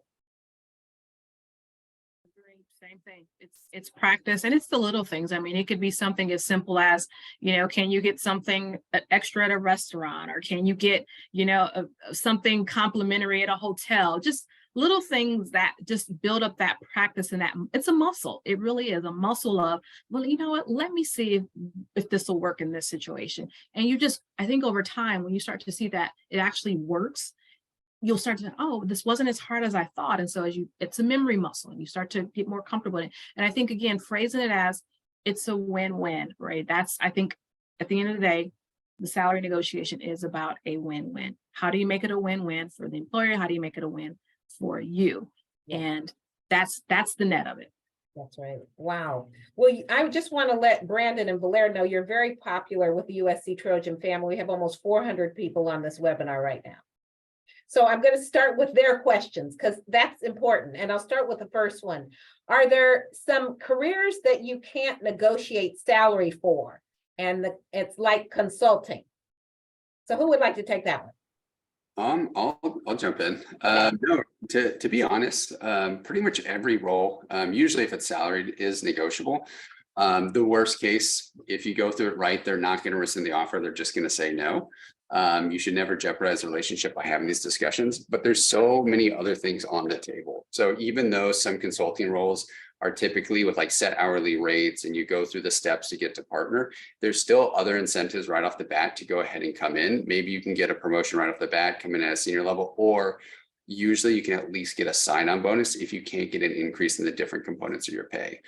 Same thing. It's practice, and it's the little things. I mean, it could be something as simple as, can you get something extra at a restaurant, or can you get, something complimentary at a hotel? Just little things that just build up that practice, and that it's a muscle. It really is a muscle of, well, you know what, let me see if this will work in this situation. And I think over time, when you start to see that it actually works, you'll start to, oh, this wasn't as hard as I thought. And so it's a memory muscle, and you start to get more comfortable in it. And I think, again, phrasing it as it's a win-win, right? I think at the end of the day, the salary negotiation is about a win-win. How do you make it a win-win for the employer? How do you make it a win for you?
Yeah.
And that's the net of it.
That's right. Wow. Well, I just want to let Brandon and Velera know you're very popular with the USC Trojan family. We have almost 400 people on this webinar right now. So I'm going to start with their questions because that's important. And I'll start with the first one. Are there some careers that you can't negotiate salary for? And it's like consulting. So who would like to take that one?
I'll jump in. No, to be honest, pretty much every role, usually if it's salaried, is negotiable. The worst case, if you go through it right, they're not going to rescind the offer. They're just going to say no. You should never jeopardize a relationship by having these discussions, but there's so many other things on the table. So even though some consulting roles are typically with like set hourly rates and you go through the steps to get to partner, there's still other incentives right off the bat to go ahead and come in. Maybe you can get a promotion right off the bat, come in at a senior level, or usually you can at least get a sign-on bonus if you can't get an increase in the different components of your pay.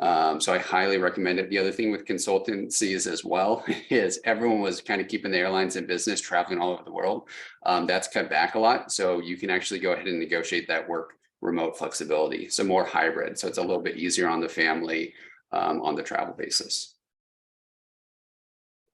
So I highly recommend it. The other thing with consultancies as well is everyone was kind of keeping the airlines in business, traveling all over the world. That's cut back a lot. So you can actually go ahead and negotiate that work remote flexibility. So more hybrid. So it's a little bit easier on the family on the travel basis.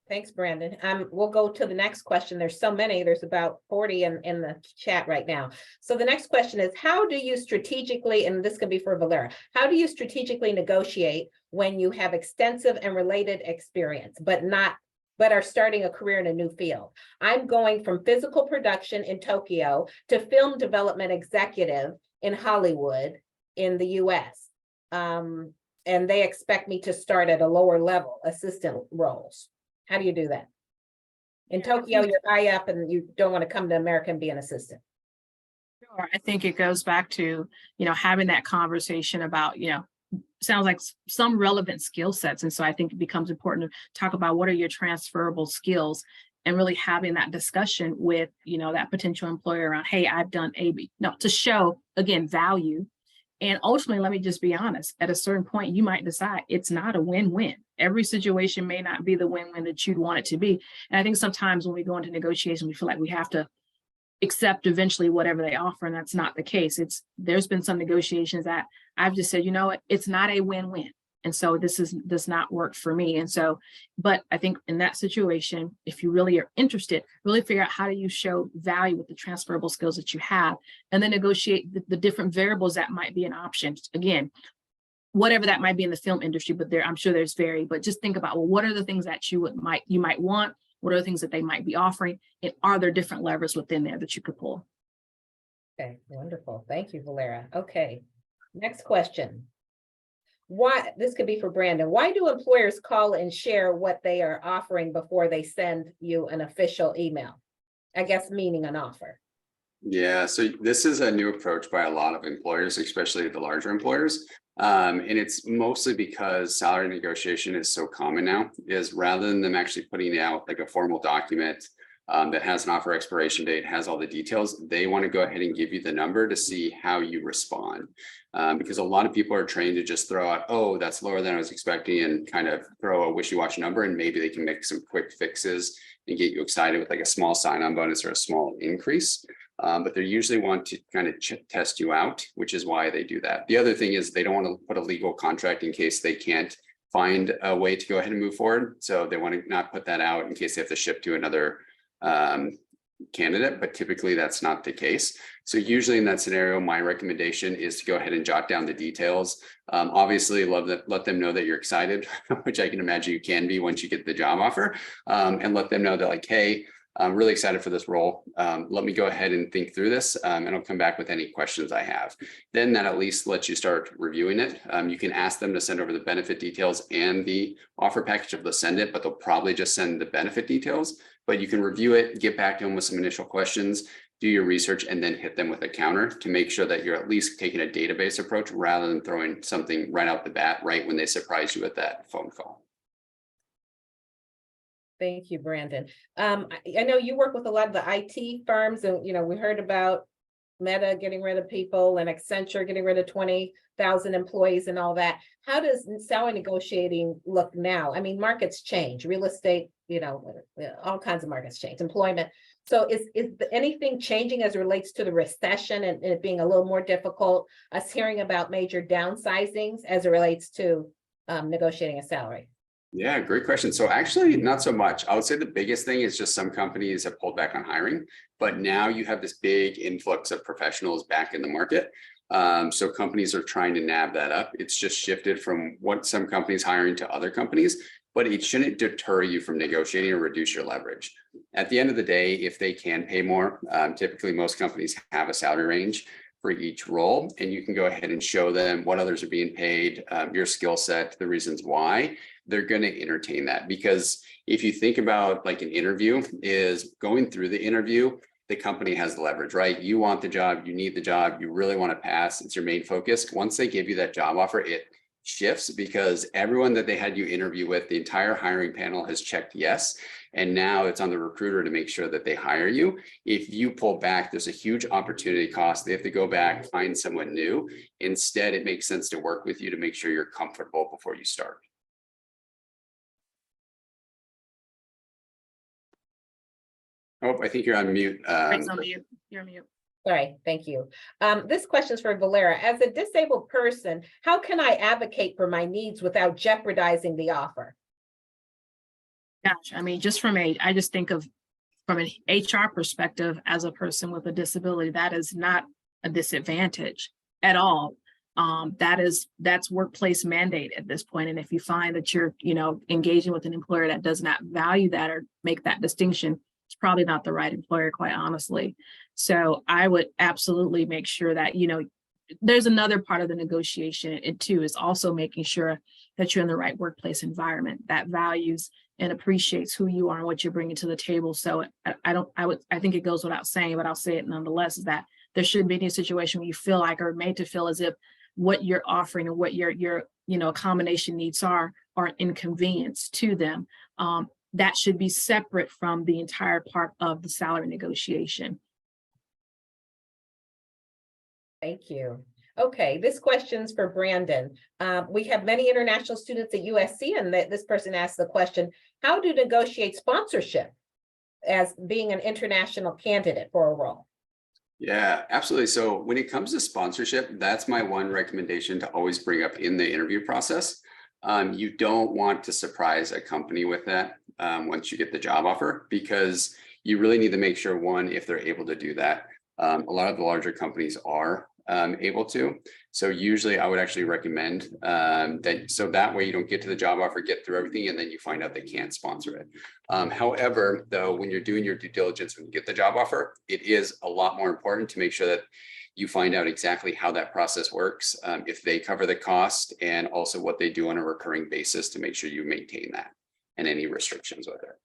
Thanks, Brandon. We'll go to the next question. There's so many, there's about 40 in the chat right now. So the next question is, how do you strategically, and this can be for Velera, how do you strategically negotiate when you have extensive and related experience, but are starting a career in a new field? I'm going from physical production in Tokyo to film development executive in Hollywood in the US. And they expect me to start at a lower level, assistant roles. How do you do that? In Tokyo, you're high up and you don't want to come to America and be an assistant.
Sure. I think it goes back to, having that conversation about, sounds like some relevant skill sets. And so I think it becomes important to talk about what are your transferable skills and really having that discussion with, that potential employer around, hey, I've done AB. No, to show, again, value. And ultimately, let me just be honest, at a certain point, you might decide it's not a win-win. Every situation may not be the win-win that you'd want it to be. And I think sometimes when we go into negotiation, we feel like we have to accept eventually whatever they offer, and that's not the case. There's been some negotiations that I've just said, it's not a win-win. And so does not work for me. And so, but I think in that situation, if you really are interested, really figure out how do you show value with the transferable skills that you have, and then negotiate the different variables that might be an option. Again, whatever that might be in the film industry, but I'm sure there's vary, but just think about, well, what are the things that you might want? What are the things that they might be offering? And are there different levers within there that you could pull?
Okay, wonderful. Thank you, Velera. Okay, next question. Why, this could be for Brandon, why do employers call and share what they are offering before they send you an official email? I guess meaning an offer.
Yeah, so this is a new approach by a lot of employers, especially the larger employers. And it's mostly because salary negotiation is so common now, is rather than them actually putting out like a formal document that has an offer expiration date, has all the details, they want to go ahead and give you the number to see how you respond. Because a lot of people are trained to just throw out, oh, that's lower than I was expecting, and kind of throw a wishy-washy number, and maybe they can make some quick fixes and get you excited with like a small sign-on bonus or a small increase. But they usually want to kind of test you out, which is why they do that. The other thing is they don't want to put a legal contract in case they can't find a way to go ahead and move forward. So they want to not put that out in case they have to ship to another candidate, but typically that's not the case. So usually in that scenario, my recommendation is to go ahead and jot down the details. Obviously, let them know that you're excited, which I can imagine you can be once you get the job offer, and let them know that like, hey, I'm really excited for this role. Let me go ahead and think through this, and I'll come back with any questions I have. Then that at least lets you start reviewing it. You can ask them to send over the benefit details and the offer package if they'll send it, but they'll probably just send the benefit details. But you can review it, get back to them with some initial questions, do your research, and then hit them with a counter to make sure that you're at least taking a database approach rather than throwing something right out the bat, right when they surprise you with that phone call.
Thank you, Brandon. I know you work with a lot of the IT firms, and we heard about Meta getting rid of people and Accenture getting rid of 20,000 employees and all that. How does salary negotiating look now? I mean, markets change, real estate, all kinds of markets change, employment. So is anything changing as it relates to the recession and it being a little more difficult? Us hearing about major downsizings as it relates to negotiating a salary.
Yeah, great question. So actually not so much. I would say the biggest thing is just some companies have pulled back on hiring, but now you have this big influx of professionals back in the market. So companies are trying to nab that up. It's just shifted from what some companies hiring to other companies, but it shouldn't deter you from negotiating or reduce your leverage. At the end of the day, if they can pay more, typically most companies have a salary range for each role, and you can go ahead and show them what others are being paid, your skill set, the reasons why. They're going to entertain that, because if you think about like an interview, is going through the interview, the company has the leverage, right? You want the job, you need the job, you really want to pass, it's your main focus. Once they give you that job offer, it shifts because everyone that they had you interview with, the entire hiring panel has checked yes. And now it's on the recruiter to make sure that they hire you. If you pull back, there's a huge opportunity cost. They have to go back, find someone new. Instead, it makes sense to work with you to make sure you're comfortable before you start. Oh, I think you're on mute.
It's on mute. You're on mute.
Sorry, thank you. This question is for Velera. As a disabled person, how can I advocate for my needs without jeopardizing the offer?
Gosh, I mean, I just think of from an HR perspective, as a person with a disability, that is not a disadvantage at all. That's workplace mandate at this point. And if you find that you're, engaging with an employer that does not value that or make that distinction, it's probably not the right employer, quite honestly. So I would absolutely make sure that, there's another part of the negotiation. It too is also making sure that you're in the right workplace environment that values and appreciates who you are and what you're bringing to the table. So I think it goes without saying, but I'll say it nonetheless, is that there shouldn't be any situation where you feel like, or made to feel as if what you're offering and what your accommodation needs are inconvenience to them. That should be separate from the entire part of the salary negotiation.
Thank you. Okay, this question's for Brandon. We have many international students at USC, and this person asked the question, how to negotiate sponsorship as being an international candidate for a role?
Yeah, absolutely. So when it comes to sponsorship, that's my one recommendation to always bring up in the interview process. You don't want to surprise a company with that once you get the job offer, because you really need to make sure, one, if they're able to do that. A lot of the larger companies are able to. So usually I would actually recommend that, so that way you don't get to the job offer, get through everything, and then you find out they can't sponsor it. However, though, when you're doing your due diligence, when you get the job offer, it is a lot more important to make sure that you find out exactly how that process works, if they cover the cost, and also what they do on a recurring basis to make sure you maintain that and any restrictions with it.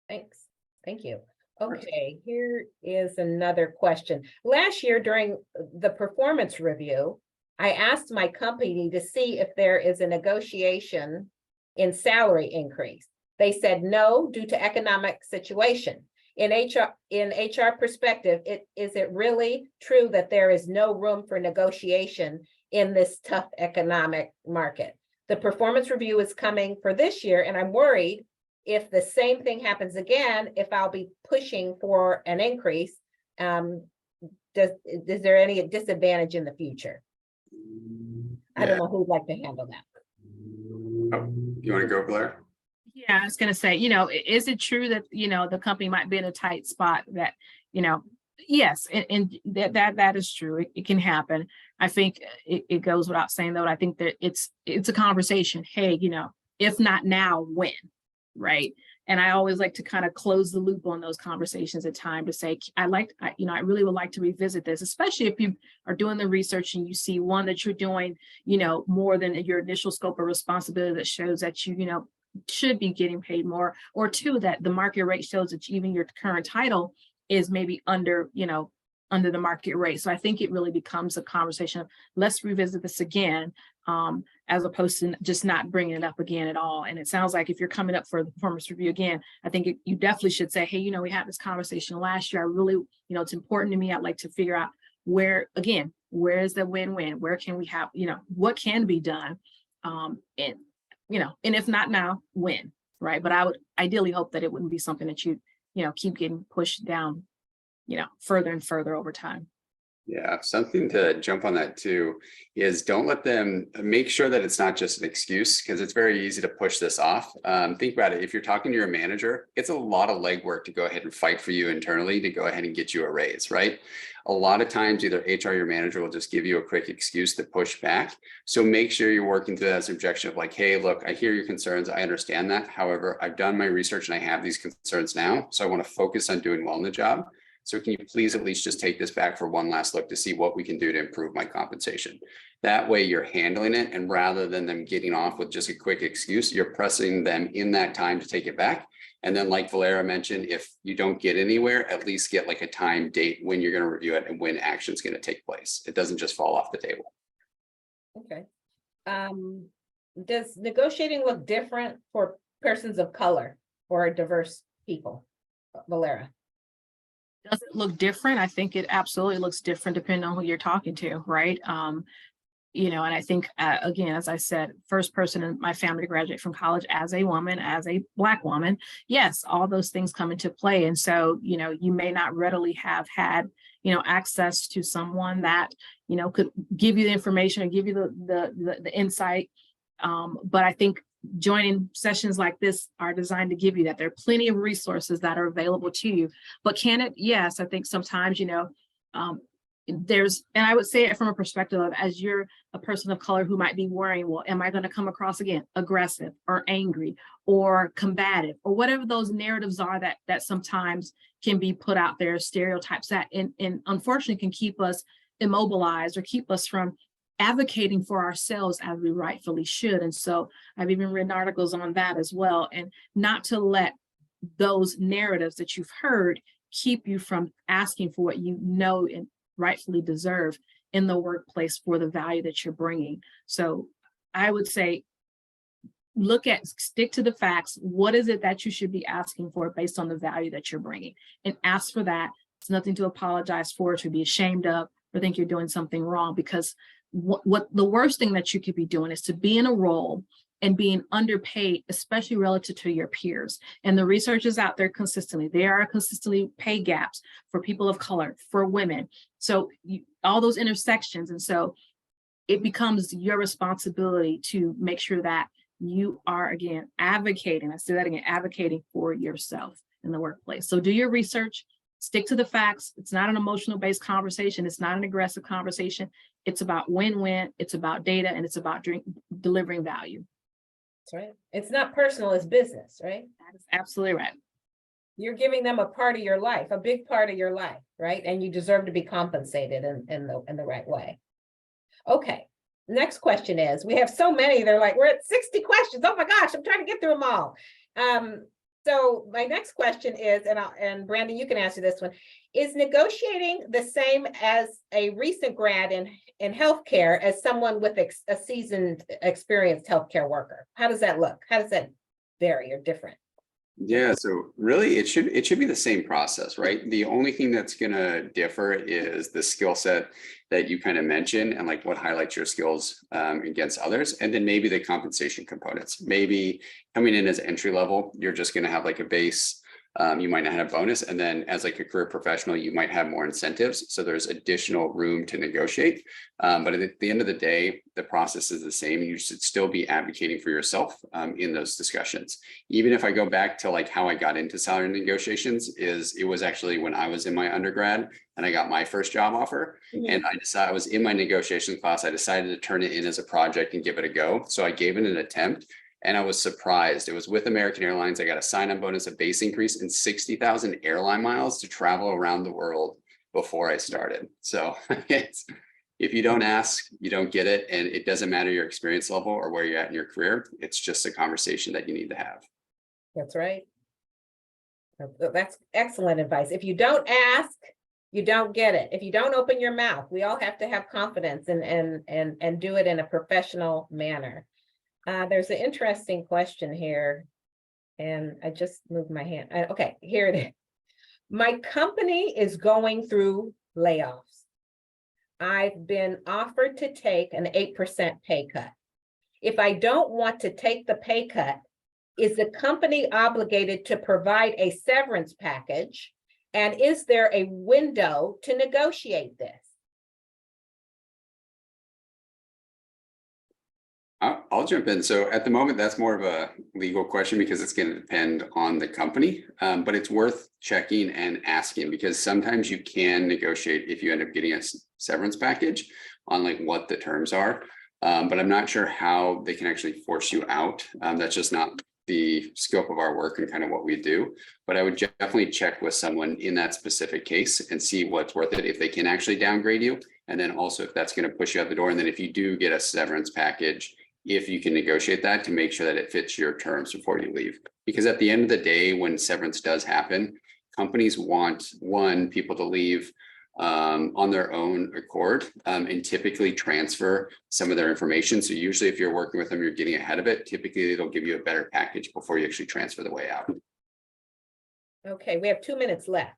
Thanks. Thank you. Okay, here is another question. Last year during the performance review, I asked my company to see if there is a negotiation in salary increase. They said no, due to economic situation. In HR perspective, is it really true that there is no room for negotiation in this tough economic market? The performance review is coming for this year, and I'm worried if the same thing happens again, if I'll be pushing for an increase. Is there any disadvantage in the future? I don't know who'd like to handle that.
Oh, you want to go, Blair?
Yeah, I was going to say, is it true that, the company might be in a tight spot that, yes, and that is true. It can happen. I think it goes without saying, though, I think that it's a conversation. Hey, if not now, when? Right. And I always like to kind of close the loop on those conversations at time to say, I really would like to revisit this, especially if you are doing the research and you see one that you're doing, more than your initial scope of responsibility that shows that you should be getting paid more, or two, that the market rate shows that even your current title is maybe under the market rate. So I think it really becomes a conversation of let's revisit this again, as opposed to just not bringing it up again at all. And it sounds like if you're coming up for the performance review again, I think you definitely should say, hey, we had this conversation last year. I really, it's important to me. I'd like to figure out where is the win-win? Where can we have, what can be done? And if not now, when, right? But I would ideally hope that it wouldn't be something that you keep getting pushed down, further and further over time.
Yeah, something to jump on that too is don't let them, make sure that it's not just an excuse, because it's very easy to push this off. Think about it. If you're talking to your manager, it's a lot of legwork to go ahead and fight for you internally to go ahead and get you a raise, right? A lot of times either HR or your manager will just give you a quick excuse to push back. So make sure you're working through that objection of like, hey, look, I hear your concerns. I understand that. However, I've done my research and I have these concerns now. So I want to focus on doing well in the job. So can you please at least just take this back for one last look to see what we can do to improve my compensation? That way you're handling it, and rather than them getting off with just a quick excuse, you're pressing them in that time to take it back. And then like Velera mentioned, if you don't get anywhere, at least get like a time date when you're going to review it and when action is going to take place. It doesn't just fall off the table.
Okay. Does negotiating look different for persons of color or diverse people? Velera.
Does it look different? I think it absolutely looks different depending on who you're talking to, right? And I think, again, as I said, first person in my family to graduate from college as a woman, as a Black woman, yes, all those things come into play. And so, you may not readily have had, access to someone that, could give you the information or give you the insight. But I think joining sessions like this are designed to give you that. There are plenty of resources that are available to you. But can it? Yes, I think sometimes, and I would say it from a perspective of, as you're a person of color who might be worrying, well, am I going to come across again aggressive or angry or combative or whatever those narratives are that sometimes can be put out there, stereotypes that and unfortunately can keep us immobilized or keep us from advocating for ourselves as we rightfully should. And so I've even written articles on that as well, and not to let those narratives that you've heard keep you from asking for what you know and rightfully deserve in the workplace for the value that you're bringing. So I would say, stick to the facts. What is it that you should be asking for based on the value that you're bringing, and ask for that. It's nothing to apologize for, to be ashamed of, or think you're doing something wrong, because what the worst thing that you could be doing is to be in a role and being underpaid, especially relative to your peers. And the research is out there consistently. There are consistently pay gaps for people of color, for women. So all those intersections. And so it becomes your responsibility to make sure that you are, again, advocating. I say that again, advocating for yourself in the workplace. So do your research, stick to the facts. It's not an emotional based conversation. It's not an aggressive conversation. It's about win-win. It's about data, and it's about delivering value.
That's right. It's not personal, it's business, right?
That is absolutely right.
You're giving them a part of your life, a big part of your life, right? And you deserve to be compensated in the right way. Okay, next question is, we have so many, they're like, we're at 60 questions. Oh my gosh, I'm trying to get through them all. So my next question is, and Brandon, you can answer this one. Is negotiating the same as a recent grad in healthcare as someone with a seasoned, experienced healthcare worker? How does that look? How does that vary or different?
Yeah, so really it should be the same process, right? The only thing that's gonna differ is the skill set that you kind of mentioned and like what highlights your skills against others, and then maybe the compensation components. Maybe coming in as entry level, you're just gonna have like a base. You might not have a bonus, and then as like a career professional, you might have more incentives. So there's additional room to negotiate. But at the end of the day, the process is the same. You should still be advocating for yourself in those discussions. Even if I go back to like how I got into salary negotiations, it was actually when I was in my undergrad and I got my first job offer. And I was in my negotiation class. I decided to turn it in as a project and give it a go. So I gave it an attempt. And I was surprised. It was with American Airlines. I got a sign-on bonus, a base increase, and 60,000 airline miles to travel around the world before I started. So if you don't ask, you don't get it. And it doesn't matter your experience level or where you're at in your career. It's just a conversation that you need to have.
That's right. That's excellent advice. If you don't ask, you don't get it. If you don't open your mouth, we all have to have confidence and do it in a professional manner. There's an interesting question here, and I just moved my hand. Okay, here it is. My company is going through layoffs. I've been offered to take an 8% pay cut. If I don't want to take the pay cut, is the company obligated to provide a severance package? And is there a window to negotiate this?
I'll jump in. So at the moment, that's more of a legal question because it's going to depend on the company, but it's worth checking and asking because sometimes you can negotiate if you end up getting a severance package on like what the terms are, but I'm not sure how they can actually force you out. That's just not the scope of our work and kind of what we do, but I would definitely check with someone in that specific case and see what's worth it, if they can actually downgrade you, and then also if that's going to push you out the door. And then if you do get a severance package, if you can negotiate that to make sure that it fits your terms before you leave. Because at the end of the day, when severance does happen, companies want people to leave on their own accord and typically transfer some of their information. So usually if you're working with them, you're getting ahead of it. Typically, they'll give you a better package before you actually transfer the way out.
Okay, we have 2 minutes left.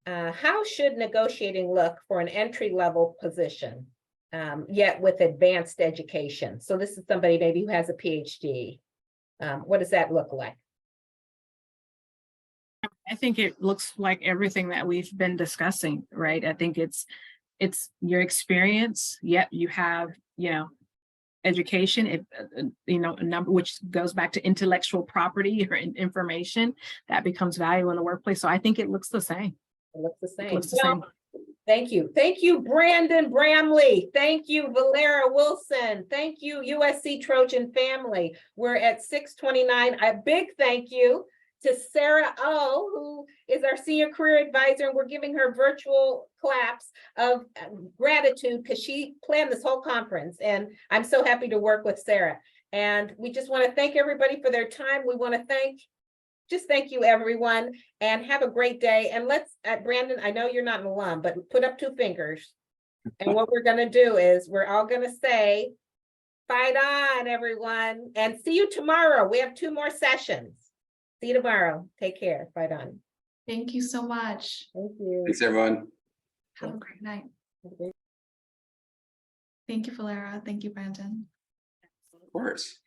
How should negotiating look for an entry-level position, yet with advanced education? So this is somebody maybe who has a PhD. What does that look like?
I think it looks like everything that we've been discussing, right? I think it's your experience. Yep, you have, education, a number which goes back to intellectual property or information that becomes valuable in the workplace. So I think it looks the same.
It looks the same.
It looks the same.
Thank you. Thank you, Brandon Bramley. Thank you, Velera Wilson. Thank you, USC Trojan family. We're at 6:29. A big thank you to Sarah O, who is our senior career advisor, and we're giving her virtual claps of gratitude because she planned this whole conference, and I'm so happy to work with Sarah. And we just want to thank everybody for their time. We want to thank you, everyone, and have a great day. And let's, Brandon, I know you're not an alum, but put up 2 fingers. And what we're going to do is we're all going to say, fight on, everyone, and see you tomorrow. We have 2 more sessions. See you tomorrow. Take care. Fight on.
Thank you so much.
Thank you.
Thanks, everyone.
Have a great night. Thank you, Velera. Thank you, Brandon.
Of course.